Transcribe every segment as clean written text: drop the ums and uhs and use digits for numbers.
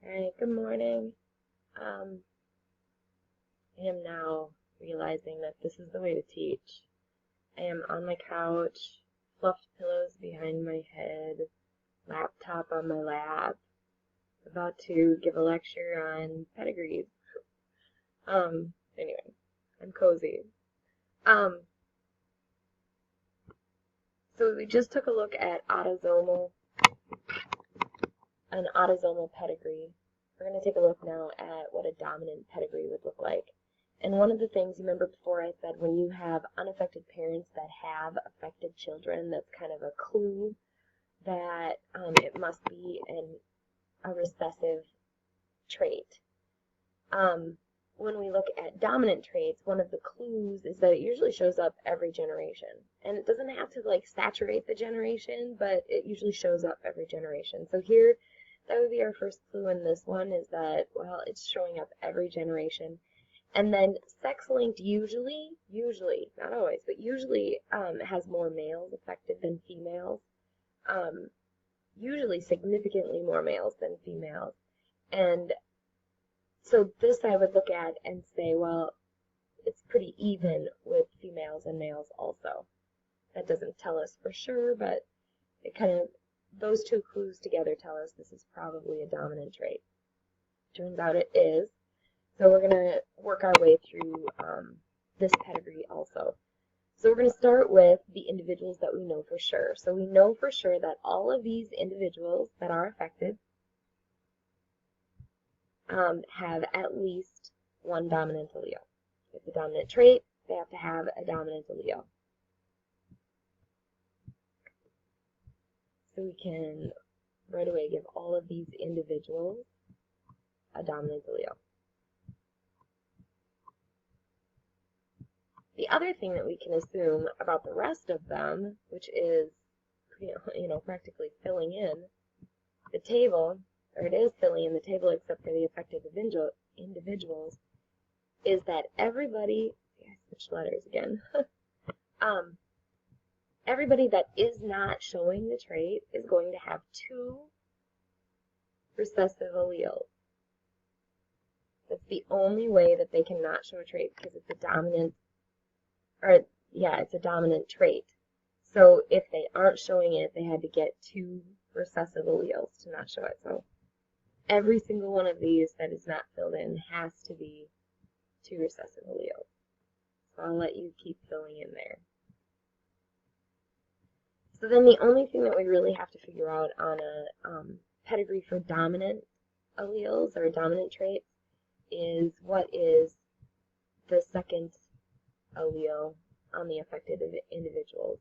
Alright, good morning. I am now realizing that this is the way to teach. I am on my couch, fluffed pillows behind my head, laptop on my lap, about to give a lecture on pedigrees. Anyway, I'm cozy. So we just took a look at an autosomal pedigree. We're going to take a look now at what a dominant pedigree would look like. And one of the things, you remember before I said when you have unaffected parents that have affected children, that's kind of a clue that it must be a recessive trait. When we look at dominant traits, one of the clues is that it usually shows up every generation. And it doesn't have to like saturate the generation, but it usually shows up every generation. So here, that would be our first clue in this one, is that, well, it's showing up every generation. And then sex-linked usually, not always, but usually has more males affected than females. Usually significantly more males than females. And so this I would look at and say, well, it's pretty even with females and males also. That doesn't tell us for sure, but it kind of, those two clues together tell us this is probably a dominant trait. Turns out it is. So we're going to work our way through this pedigree also. So we're going to start with the individuals that we know for sure. So we know for sure that all of these individuals that are affected have at least one dominant allele. If it's a dominant trait, they have to have a dominant allele. So we can right away give all of these individuals a dominant allele. The other thing that we can assume about the rest of them, which is, practically filling in the table, or it is filling in the table except for the affected individuals, is that everybody, I switched letters again, everybody that is not showing the trait is going to have two recessive alleles. That's the only way that they cannot show a trait, because it's a dominant, it's a dominant trait. So if they aren't showing it, they had to get two recessive alleles to not show it. So every single one of these that is not filled in has to be two recessive alleles. So I'll let you keep filling in there. So then the only thing that we really have to figure out on a pedigree for dominant alleles or dominant traits is what is the second allele on the affected individuals.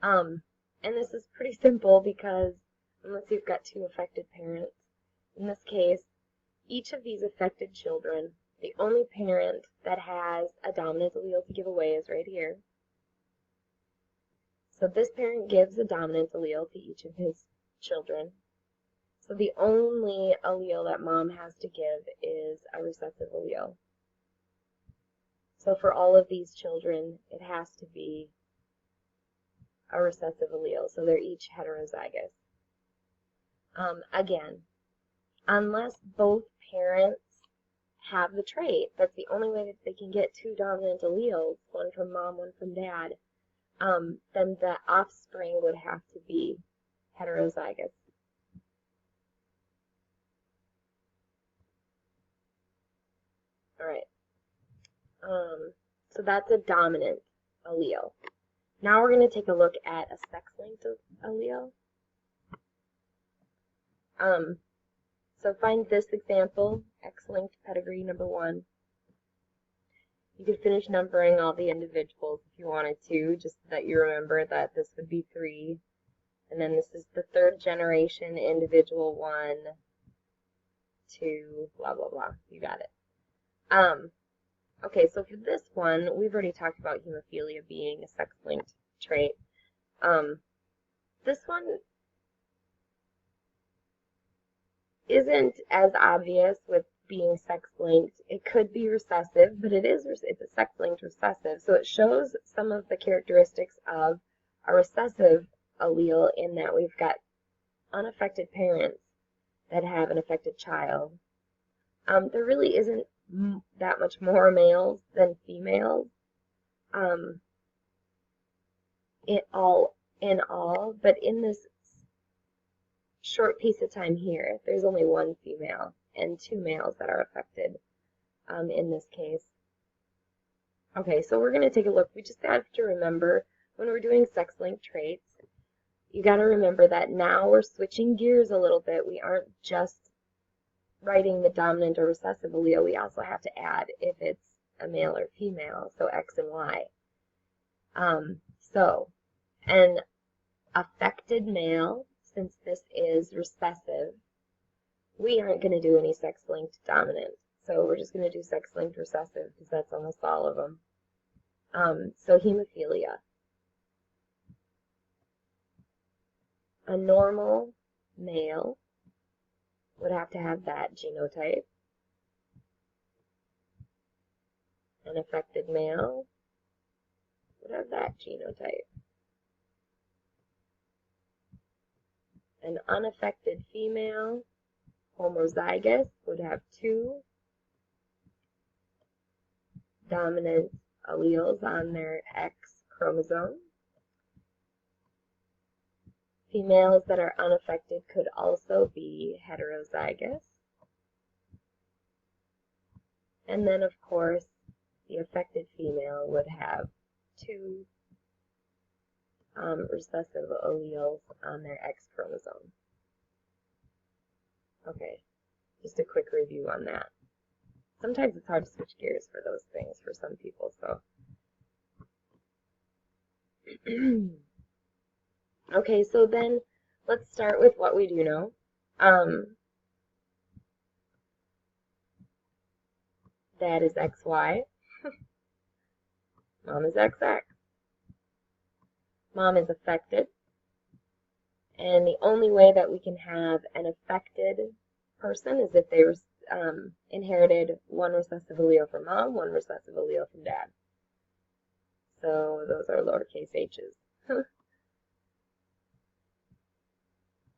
And this is pretty simple because unless you've got two affected parents, in this case, each of these affected children, the only parent that has a dominant allele to give away is right here. So this parent gives a dominant allele to each of his children. So the only allele that mom has to give is a recessive allele. So for all of these children, it has to be a recessive allele. So they're each heterozygous. Again, unless both parents have the trait, that's the only way that they can get two dominant alleles, one from mom, one from dad, then the offspring would have to be heterozygous. Alright, so that's a dominant allele. Now we're going to take a look at a sex-linked allele. So find this example, X-linked pedigree number 1. You could finish numbering all the individuals if you wanted to, just so that you remember that this would be 3. And then this is the third generation, individual 1, 2, blah, blah, blah. You got it. Okay, so for this one, we've already talked about hemophilia being a sex-linked trait. This one isn't as obvious with being sex-linked. It could be recessive, but it's a sex-linked recessive, so it shows some of the characteristics of a recessive allele in that we've got unaffected parents that have an affected child. There really isn't that much more males than females in all, but in this short piece of time here, there's only one female and 2 males that are affected in this case. Okay, so we're going to take a look. We just have to remember when we're doing sex-linked traits, you got to remember that now we're switching gears a little bit. We aren't just writing the dominant or recessive allele. We also have to add if it's a male or female, so X and Y. So an affected male, since this is recessive, we aren't going to do any sex-linked dominant. So we're just going to do sex-linked recessive because that's almost all of them. So hemophilia. A normal male would have to have that genotype. An affected male would have that genotype. An unaffected female, homozygous, would have 2 dominant alleles on their X chromosome. Females that are unaffected could also be heterozygous. And then, of course, the affected female would have 2 recessive alleles on their X chromosome. Okay, just a quick review on that. Sometimes it's hard to switch gears for those things for some people, so. Okay, so then let's start with what we do know. Dad is XY. Mom is XX. Mom is affected. And the only way that we can have an affected person is if they inherited 1 recessive allele from mom, 1 recessive allele from dad. So those are lowercase h's.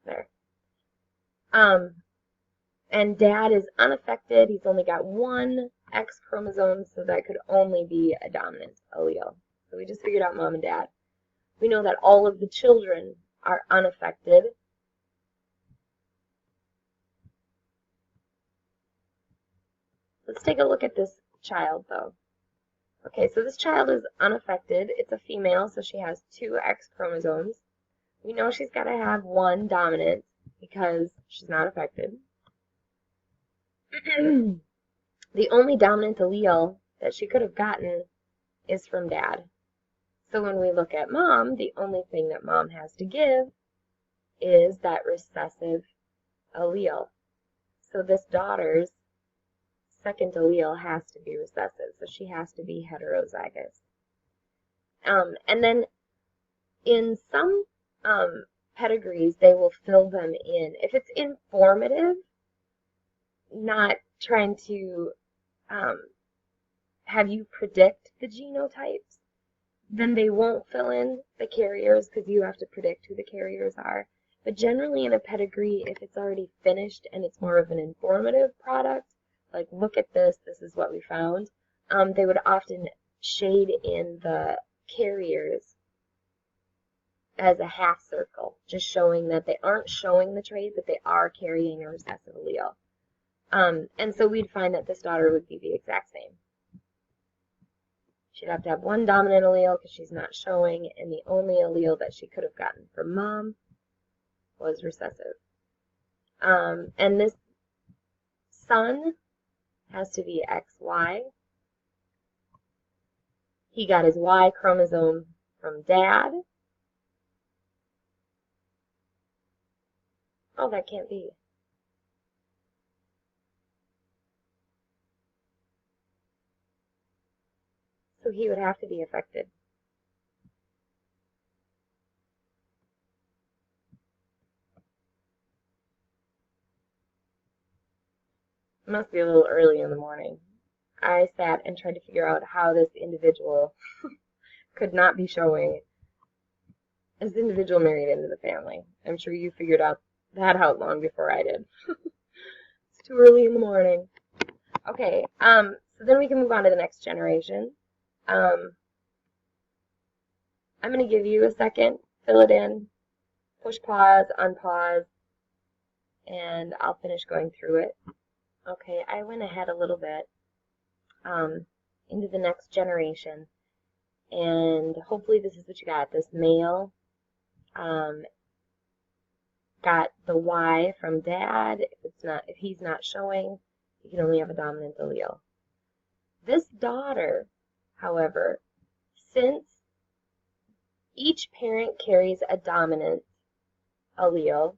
There. And dad is unaffected. He's only got 1 X chromosome, so that could only be a dominant allele. So we just figured out mom and dad. We know that all of the children are unaffected. Let's take a look at this child, though. Okay, so this child is unaffected. It's a female, so she has 2 X chromosomes. We know she's got to have 1 dominant because she's not affected. The only dominant allele that she could have gotten is from dad. So when we look at mom, the only thing that mom has to give is that recessive allele. So this daughter's second allele has to be recessive, so she has to be heterozygous. And then in some pedigrees, they will fill them in. If it's informative, not trying to have you predict the genotypes, then they won't fill in the carriers because you have to predict who the carriers are. But generally in a pedigree, if it's already finished and it's more of an informative product, like look at this, this is what we found, they would often shade in the carriers as a half circle, just showing that they aren't showing the trait, but they are carrying a recessive allele. And so we'd find that this daughter would be the exact same. She'd have to have 1 dominant allele because she's not showing, and the only allele that she could have gotten from mom was recessive. And this son has to be XY. He got his Y chromosome from dad. Oh, that can't be. So he would have to be affected. It must be a little early in the morning. I sat and tried to figure out how this individual could not be showing This individual married into the family. I'm sure you figured that out long before I did. It's too early in the morning. Okay, so then we can move on to the next generation. I'm going to give you a second, fill it in, push pause, unpause, and I'll finish going through it. Okay, I went ahead a little bit into the next generation, and hopefully this is what you got. This male got the Y from dad. If he's not showing, you can only have a dominant allele. This daughter, however, since each parent carries a dominant allele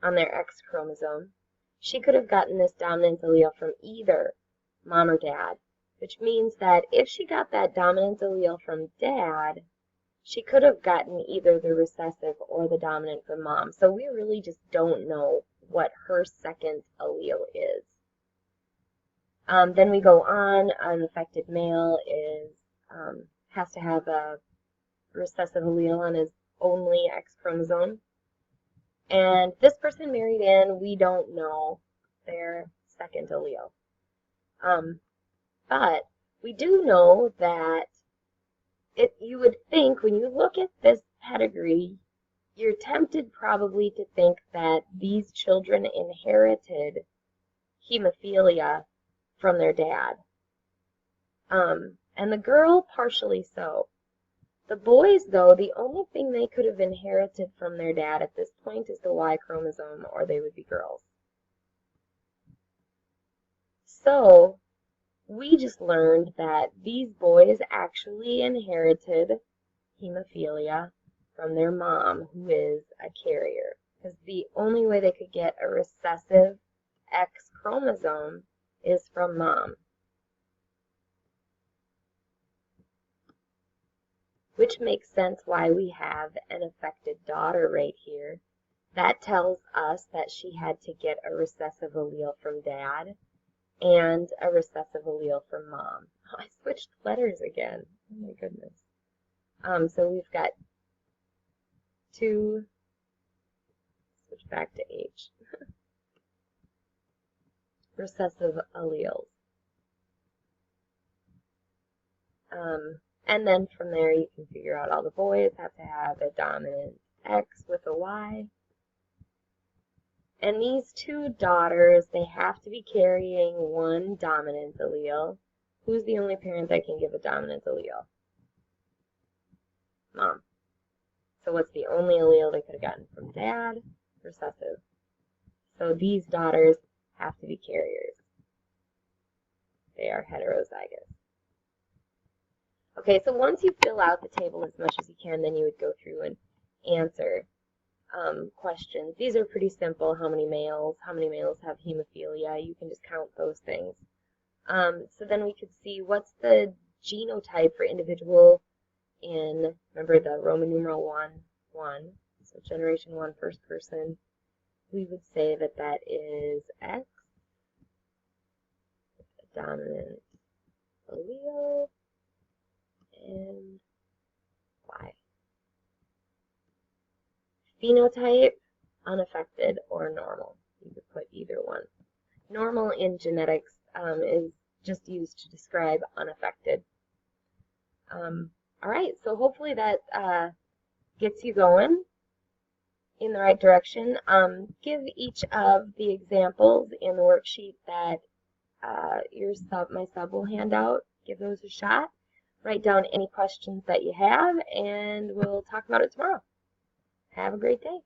on their X chromosome, she could have gotten this dominant allele from either mom or dad, which means that if she got that dominant allele from dad, she could have gotten either the recessive or the dominant from mom. So we really just don't know what her second allele is. Then we go on. An affected male has to have a recessive allele on his only X chromosome. And this person married in, we don't know their second allele. But we do know that you would think when you look at this pedigree, you're tempted probably to think that these children inherited hemophilia from their dad. And the girl partially so. The boys, though, the only thing they could have inherited from their dad at this point is the Y chromosome, or they would be girls. So we just learned that these boys actually inherited hemophilia from their mom, who is a carrier, because the only way they could get a recessive X chromosome is from mom. Which makes sense why we have an affected daughter right here. That tells us that she had to get a recessive allele from dad and a recessive allele from mom. Oh, I switched letters again. Oh my goodness. So we've got 2, switch back to H, recessive alleles. And then from there you can figure out all the boys have to have a dominant X with a Y. And these 2 daughters, they have to be carrying one dominant allele. Who's the only parent that can give a dominant allele? Mom. So what's the only allele they could have gotten from dad? Recessive. So these daughters have to be carriers. They are heterozygous. Okay, so once you fill out the table as much as you can, then you would go through and answer questions. These are pretty simple. How many males have hemophilia? You can just count those things. So then we could see what's the genotype for individual in, remember the Roman numeral 1, 1. So generation 1, first person. We would say that that is X, dominant allele, and Y. Phenotype, unaffected or normal. You could put either one. Normal in genetics is just used to describe unaffected. All right, so hopefully that gets you going in the right direction. Give each of the examples in the worksheet that my sub will hand out. Give those a shot. Write down any questions that you have, and we'll talk about it tomorrow. Have a great day.